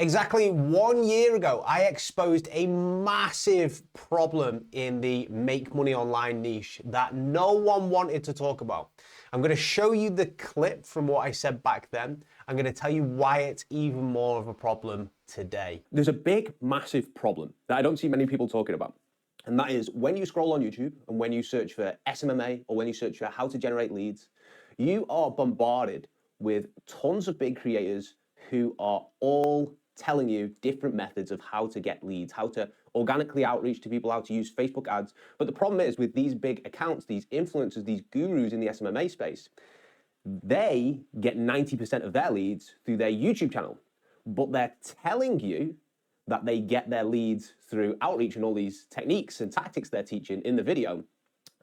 Exactly 1 year ago, I exposed a massive problem in the make money online niche that no one wanted to talk about. I'm going to show you the clip from what I said back then. I'm going to tell you why it's even more of a problem today. There's a big, massive problem that I don't see many people talking about. And that is when you scroll on YouTube and when you search for SMMA or when you search for how to generate leads, you are bombarded with tons of big creators who are all telling you different methods of how to get leads, how to organically outreach to people, how to use Facebook ads. But the problem is with these big accounts, these influencers, these gurus in the SMMA space, they get 90% of their leads through their YouTube channel, but they're telling you that they get their leads through outreach and all these techniques and tactics they're teaching in the video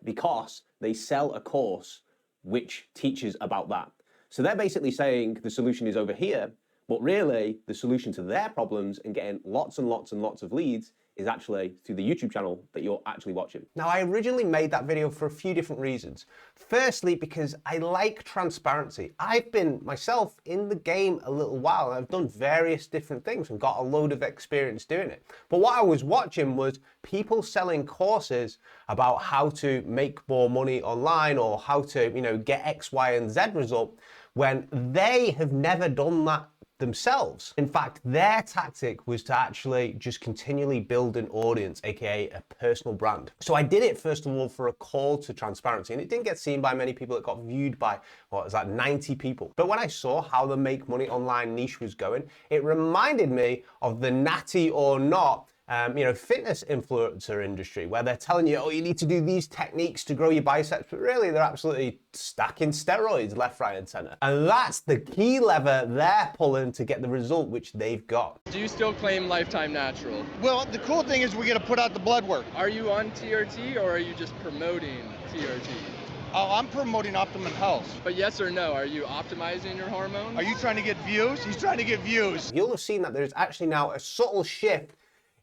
because they sell a course which teaches about that. So they're basically saying the solution is over here, but really the solution to their problems and getting lots and lots and lots of leads is actually through the YouTube channel that you're actually watching. Now, I originally made that video for a few different reasons. Firstly, because I like transparency. I've been myself in the game a little while. I've done various different things and got a load of experience doing it. But what I was watching was people selling courses about how to make more money online or how to, get X, Y, and Z result when they have never done that themselves. In fact, their tactic was to actually just continually build an audience, aka a personal brand. So I did it first of all for a call to transparency, and it didn't get seen by many people. It got viewed by, 90 people. But when I saw how the make money online niche was going, it reminded me of the natty or not fitness influencer industry, where they're telling you, you need to do these techniques to grow your biceps, but really they're absolutely stacking steroids left, right, and center. And that's the key lever they're pulling to get the result which they've got. Do you still claim lifetime natural? Well, the cool thing is we're gonna put out the blood work. Are you on TRT or are you just promoting TRT? Oh, I'm promoting optimum health. But yes or no, are you optimizing your hormones? Are you trying to get views? He's trying to get views. You'll have seen that there's actually now a subtle shift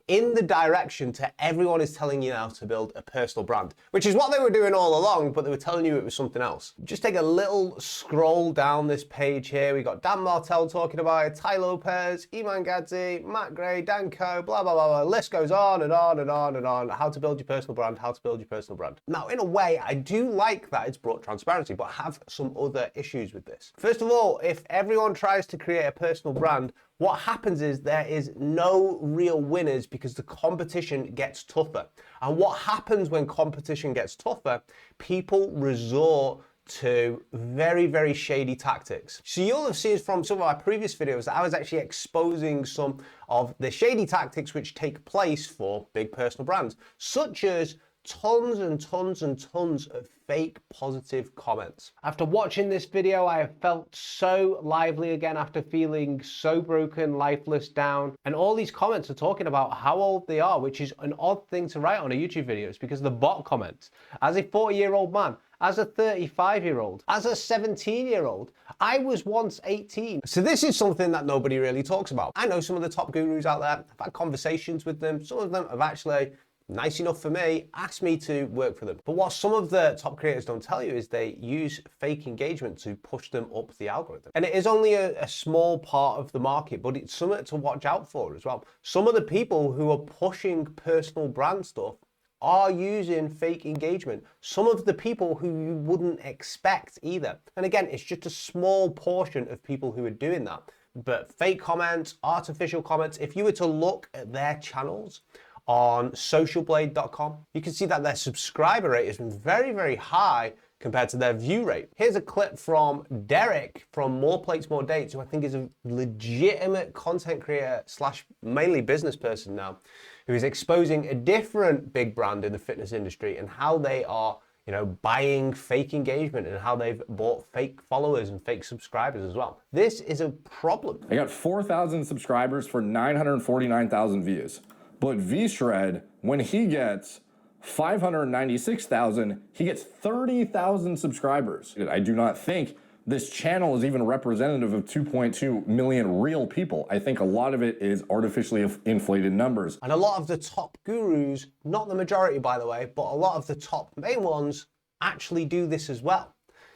in the direction to everyone is telling you now to build a personal brand, which is what they were doing all along, but they were telling you it was something else. Just take a little scroll down this page here. We got Dan Martell talking about it, Ty Lopez, Iman Gadzhi, Matt Gray, Dan Coe, blah, blah, blah, blah. The list goes on and on and on and on. How to build your personal brand, how to build your personal brand. Now, in a way, I do like that it's brought transparency, but I have some other issues with this. First of all, if everyone tries to create a personal brand, what happens is there is no real winners because the competition gets tougher. And what happens when competition gets tougher? People resort to very, very shady tactics. So you'll have seen from some of our previous videos that I was actually exposing some of the shady tactics which take place for big personal brands, such as tons and tons and tons of fake positive comments. After watching this video, I have felt so lively again after feeling so broken, lifeless, down. And all these comments are talking about how old they are, which is an odd thing to write on a YouTube video. It's because the bot comments. As a 40-year-old man, as a 35-year-old, as a 17-year-old, I was once 18. So this is something that nobody really talks about. I know some of the top gurus out there. I've had conversations with them. Some of them have actually, nice enough for me, asked me to work for them. But what some of the top creators don't tell you is they use fake engagement to push them up the algorithm. And it is only a small part of the market, but it's something to watch out for as well. Some of the people who are pushing personal brand stuff are using fake engagement. Some of the people who you wouldn't expect either. And again, it's just a small portion of people who are doing that. But fake comments, artificial comments, if you were to look at their channels, on socialblade.com, you can see that their subscriber rate has been very, very high compared to their view rate. Here's a clip from Derek from More Plates, More Dates, who I think is a legitimate content creator slash mainly business person now, who is exposing a different big brand in the fitness industry and how they are, buying fake engagement and how they've bought fake followers and fake subscribers as well. This is a problem. I got 4,000 subscribers for 949,000 views. But V-Shred, when he gets 596,000, he gets 30,000 subscribers. I do not think this channel is even representative of 2.2 million real people. I think a lot of it is artificially inflated numbers. And a lot of the top gurus, not the majority by the way, but a lot of the top main ones actually do this as well.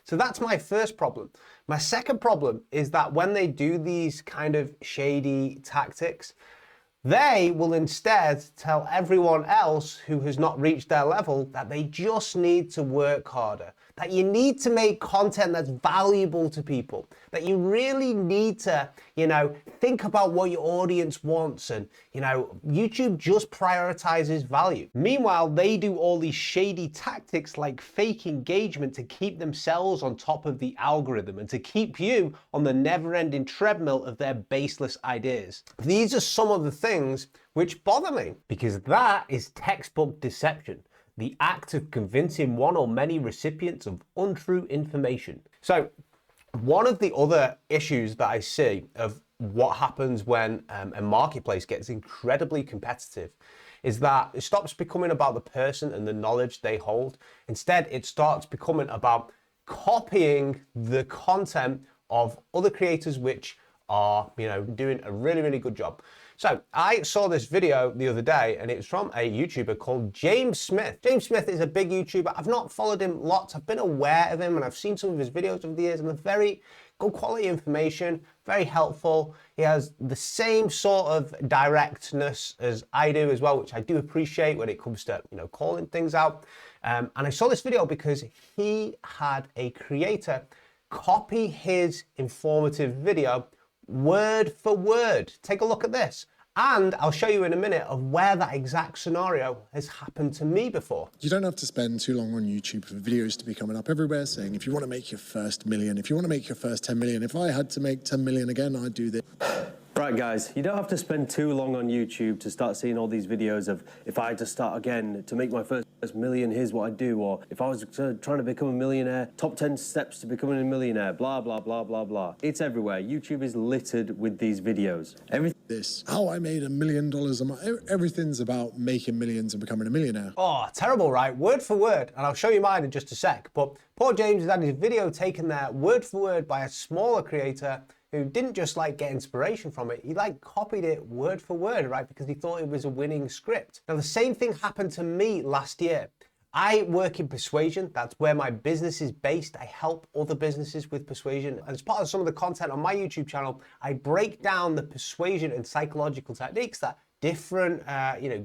So that's my first problem. My second problem is that when they do these kind of shady tactics, they will instead tell everyone else who has not reached their level that they just need to work harder, that you need to make content that's valuable to people, that you really need to, think about what your audience wants, and, YouTube just prioritizes value. Meanwhile, they do all these shady tactics like fake engagement to keep themselves on top of the algorithm and to keep you on the never-ending treadmill of their baseless ideas. These are some of the things which bother me, because that is textbook deception. The act of convincing one or many recipients of untrue information. So one of the other issues that I see of what happens when a marketplace gets incredibly competitive is that it stops becoming about the person and the knowledge they hold. Instead, it starts becoming about copying the content of other creators which are, doing a really, really good job. So I saw this video the other day, and it was from a YouTuber called James Smith. James Smith is a big YouTuber. I've not followed him lots. I've been aware of him, and I've seen some of his videos over the years, and they're very good quality information, very helpful. He has the same sort of directness as I do as well, which I do appreciate when it comes to, calling things out. And I saw this video because he had a creator copy his informative video word for word. Take a look at this. And I'll show you in a minute of where that exact scenario has happened to me before. You don't have to spend too long on YouTube for videos to be coming up everywhere saying, if you want to make your first million, if you want to make your first 10 million, if I had to make 10 million again, I'd do this. Right, guys, you don't have to spend too long on YouTube to start seeing all these videos of, if I had to start again to make my first million, here's what I'd do, or if I was trying to become a millionaire, top 10 steps to becoming a millionaire, blah, blah, blah, blah, blah. It's everywhere. YouTube is littered with these videos. How I made $1 million a month. Everything's about making millions and becoming a millionaire. Oh, terrible, right? Word for word. And I'll show you mine in just a sec. But poor James has had his video taken there word for word by a smaller creator who didn't just get inspiration from it, he copied it word for word, right? Because he thought it was a winning script. Now, the same thing happened to me last year. I work in persuasion. That's where my business is based. I help other businesses with persuasion. And as part of some of the content on my YouTube channel, I break down the persuasion and psychological techniques that different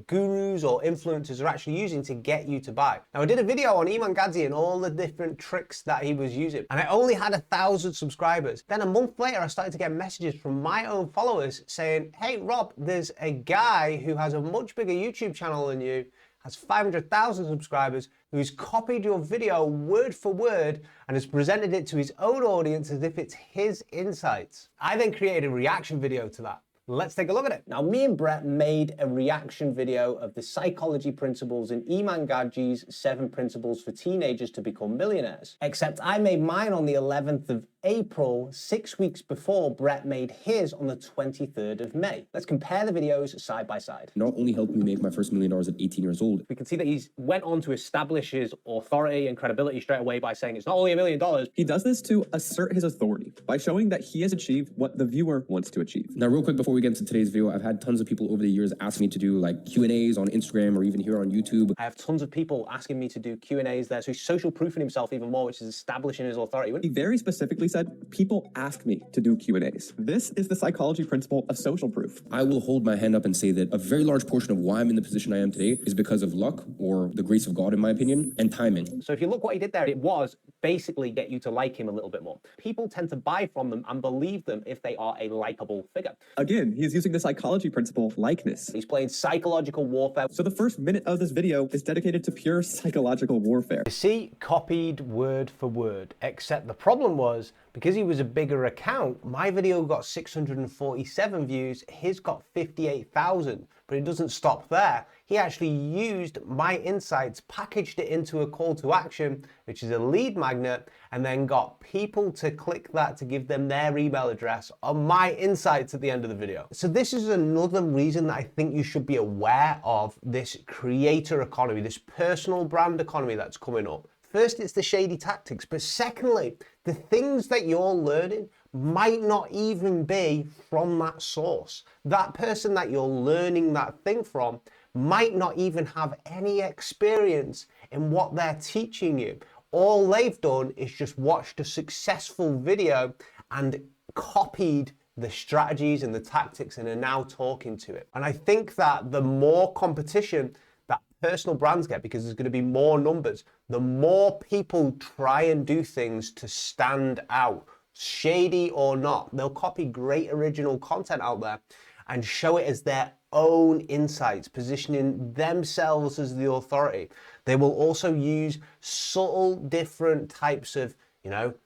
gurus or influencers are actually using to get you to buy. Now, I did a video on Iman Gadzhi and all the different tricks that he was using, and I only had 1,000 subscribers. Then a month later, I started to get messages from my own followers saying, hey Rob, there's a guy who has a much bigger YouTube channel than you, has 500,000 subscribers, who's copied your video word for word and has presented it to his own audience as if it's his insights. I then created a reaction video to that. Let's take a look at it. Now, me and Brett made a reaction video of the psychology principles in Iman Gadzhi's 7 Principles for Teenagers to Become Millionaires. Except I made mine on the 11th of April, 6 weeks before Brett made his on the 23rd of May. Let's compare the videos side by side. Not only helped me make my first $1 million at 18 years old. We can see that he's went on to establish his authority and credibility straight away by saying it's not only $1 million. He does this to assert his authority by showing that he has achieved what the viewer wants to achieve. Now, real quick before we get into today's video, I've had tons of people over the years ask me to do Q&As on Instagram or even here on YouTube. I have tons of people asking me to do Q&As there, so he's social proofing himself even more, which is establishing his authority. He very specifically said, people ask me to do Q&As. This is the psychology principle of social proof. I will hold my hand up and say that a very large portion of why I'm in the position I am today is because of luck, or the grace of God in my opinion, and timing. So if you look what he did there, it was basically get you to like him a little bit more. People tend to buy from them and believe them if they are a likable figure. Again, he's using the psychology principle, likeness. He's playing psychological warfare. So the first minute of this video is dedicated to pure psychological warfare. You see, copied word for word, except the problem was, because he was a bigger account, my video got 647 views, his got 58,000. But it doesn't stop there. He actually used my insights, packaged it into a call to action, which is a lead magnet, and then got people to click that to give them their email address on my insights at the end of the video. So this is another reason that I think you should be aware of this creator economy, this personal brand economy that's coming up. First, it's the shady tactics, but secondly, the things that you're learning might not even be from that source. That person that you're learning that thing from might not even have any experience in what they're teaching you. all they've done is just watched a successful video and copied the strategies and the tactics and are now talking to it. And I think that the more competition that personal brands get, because there's going to be more numbers, the more people try and do things to stand out, shady or not. They'll copy great original content out there and show it as their own insights, positioning themselves as the authority. They will also use subtle different types of,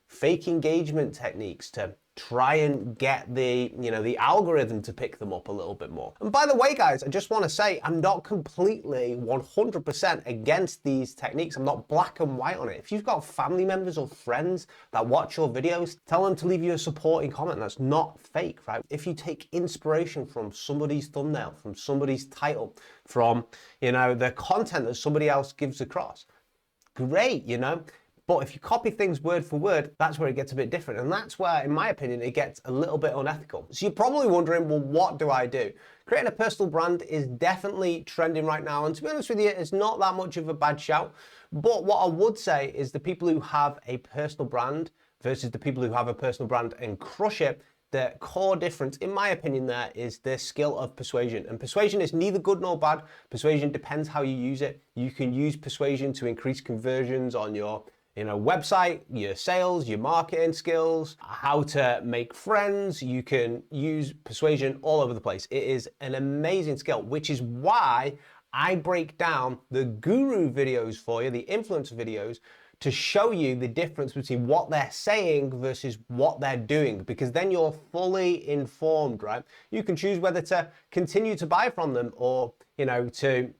fake engagement techniques to try and get the, the algorithm to pick them up a little bit more. And by the way, guys, I just want to say I'm not completely 100% against these techniques. I'm not black and white on it. If you've got family members or friends that watch your videos, tell them to leave you a supporting comment. That's not fake, right? If you take inspiration from somebody's thumbnail, from somebody's title, from, the content that somebody else gives across, great, But if you copy things word for word, that's where it gets a bit different. And that's where, in my opinion, it gets a little bit unethical. So you're probably wondering, well, what do I do? Creating a personal brand is definitely trending right now. And to be honest with you, it's not that much of a bad shout. But what I would say is the people who have a personal brand versus the people who have a personal brand and crush it, the core difference, in my opinion, there is the skill of persuasion. And persuasion is neither good nor bad. Persuasion depends how you use it. You can use persuasion to increase conversions on your website, your sales, your marketing skills, how to make friends. You can use persuasion all over the place. It is an amazing skill, which is why I break down the guru videos for you, the influencer videos, to show you the difference between what they're saying versus what they're doing, because then you're fully informed, right? You can choose whether to continue to buy from them or, to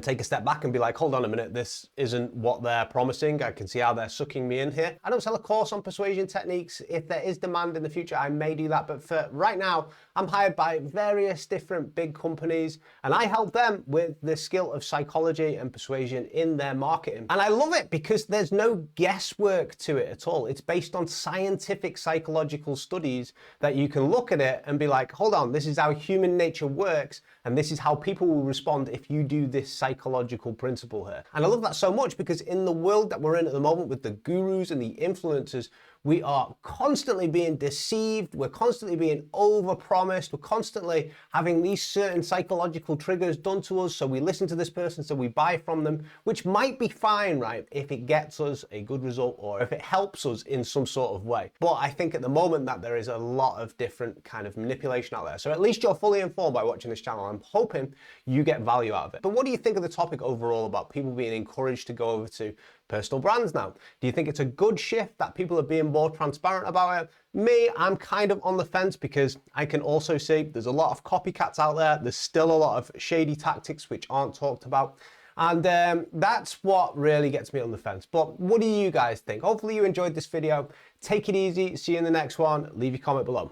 take a step back and be like, hold on a minute, this isn't what they're promising. I can see how they're sucking me in here. I don't sell a course on persuasion techniques. If there is demand in the future, I may do that. But for right now, I'm hired by various different big companies and I help them with the skill of psychology and persuasion in their marketing. And I love it because there's no guesswork to it at all. It's based on scientific psychological studies that you can look at it and be like, hold on, this is how human nature works. And this is how people will respond if you do this psychological principle here. And I love that so much because in the world that we're in at the moment with the gurus and the influencers, we are constantly being deceived. We're constantly being overpromised. We're constantly having these certain psychological triggers done to us. So we listen to this person, so we buy from them, which might be fine, right? If it gets us a good result or if it helps us in some sort of way. But I think at the moment that there is a lot of different kind of manipulation out there. So at least you're fully informed by watching this channel. I'm hoping you get value out of it. But what do you think of the topic overall about people being encouraged to go over to personal brands now? Do you think it's a good shift that people are being more transparent about it? Me, I'm kind of on the fence because I can also see there's a lot of copycats out there. There's still a lot of shady tactics which aren't talked about. And that's what really gets me on the fence. But what do you guys think? Hopefully you enjoyed this video. Take it easy. See you in the next one. Leave your comment below.